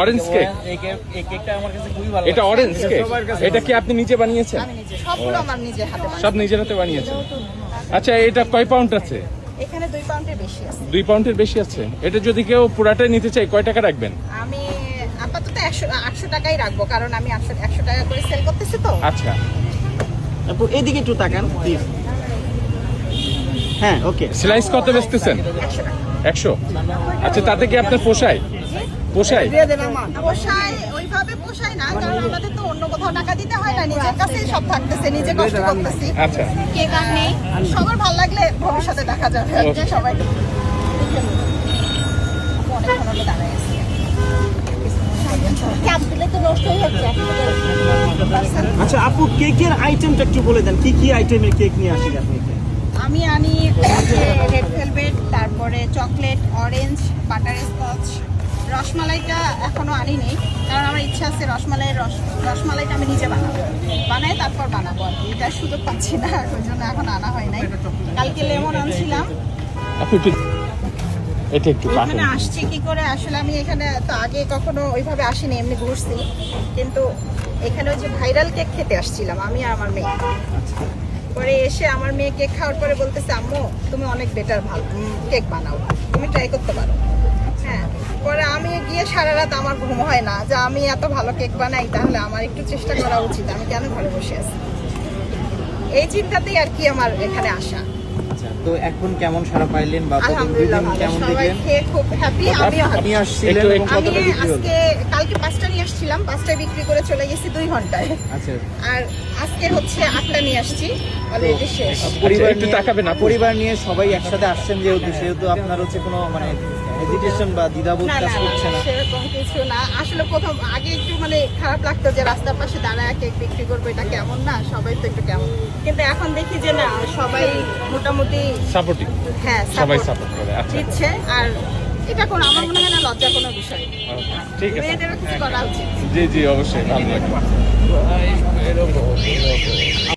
Orange cake, এই কেকটা আমার কাছে খুবই ভালো এটা অরেঞ্জ কেক। এটা কি আপনি নিজে বানিয়েছেন? আমি নিজে সবগুলো আমার নিজে হাতে বানাই। সব নিজের হাতে বানিয়েছেন। আচ্ছা, এটা কয় পাউন্ড আছে? এখানে 2 পাউন্ডের বেশি আছে। 2 পাউন্ডের বেশি আছে। এটা যদি কেউ পুরাটাই নিতে চায় কয় টাকা রাখবেন? আমি আপাতত 800 টাকাই রাখবো, কারণ আমি 100 টাকা করে সেল করতেছি তো। আচ্ছা, আপু এদিকে একটু তাকান প্লিজ। হ্যাঁ, ওকে। স্লাইস কত বেচতেছেন? 100 টাকা। 100। আচ্ছা, তাতে কি আপনার পোষায়? পোষায়? পোষায় ওইভাবে পোষায় না, কারণ আমাদের তো অন্য কোথাও টাকা দিতে হয় না, নিজের কাছেই সব থাকতেছে, নিজে কষ্ট করতেছি। আচ্ছা, কেক আর নেই, সবার ভালো লাগলে ভবিষ্যতে দেখা যাবে। Okay. সবাই অনেক ভালো দাঁড়ায় আছে। চাপ দিলে তো নষ্ট হয়ে যাচ্ছে। আচ্ছা আপু, কেকের আইটেমটা একটু বলে দেন, কি কি আইটেমের কেক নিয়ে আসেন আপনি? আমি আনি রেড ভেলভেট, তারপরে চকলেট, অরেঞ্জ, বাটার স্কচ। রসমালাইটা এখনো আনিনি, কারণ আমার ইচ্ছা আছে রসমালাইটা আমি নিজে বানাই তারপর বানাবো আর কি। এটার সুযোগ পাচ্ছি না, ওই জন্য এখন আনা হয় নাই। কালকে লেমন আনছিলাম। আপনি একটু এটা একটু কাটুন। এখানে আসছি কি করে, আসলে আমি এখানে তো আগে কখনো ওইভাবে আসিনি, এমনি ঘুরছি। কিন্তু এখানে ওই যে ভাইরাল কেক খেতে আসছিলাম আমি আর আমার মেয়ে। পরে এসে আমার মেয়ে কেক খাওয়ার পরে বলতেছে, আম্মু তুমি অনেক বেটার ভালো কেক বানাও, তুমি ট্রাই করতে পারো। হ্যাঁ, পরে আমি গিয়ে সারা রাত আমার ঘুম হয় না, যে আমি এত ভালো কেক বানাই, তাহলে আমার একটু চেষ্টা করা উচিত, আমি কেন ঘরে বসে আছি। এই চিন্তাতেই আর কি আমার এখানে আসা। আচ্ছা, তো এখন কেমন সারা পাইলেন বা আলহামদুলিল্লাহ ভালো, কেমন সবাই দেখলেন? খেয়ে খুব হ্যাপি, আমিও আপনি happy। আসছিলেন এবং একটু- কতটা আমি বিক্রি হলো? আজকে কালকে 5টা নিয়ে আসছিলাম, 5টায় বিক্রি করে চলে গেছি 2 ঘন্টায়। আচ্ছা, আর আজকে হচ্ছে 8টা নিয়ে আসছি, অলরেডি শেষ। পরিবার একটু নিয়ে তাকাবেন আপু। পরিবার নিয়ে সবাই একসাথে আসছেন যেহেতু আপনার হচ্ছে কোনো মানে হেজিটেশন বা দ্বিধাবোধ না কাজ না করছে না। সেরকম কিছু না, আসলে প্রথম আগে একটু মানে খারাপ লাগতো যে রাস্তার পাশে দাঁড়ায় কেক বিক্রি করবো, এটা কেমন না, সবাই তো একটু কেমন। কিন্তু এখন দেখি যে না, সবাই মোটামুটি সাপোর্টিং, হ্যাঁ সবাই support সাপোর্ট করে। আচ্ছা, দিচ্ছে। আর এটা কোনো আমার মনে হয় না লজ্জার কোনো বিষয়, ঠিক আছে। মেয়েদেরও কিছু করা উচিত। জি জি, অবশ্যই ভালো লাগবে।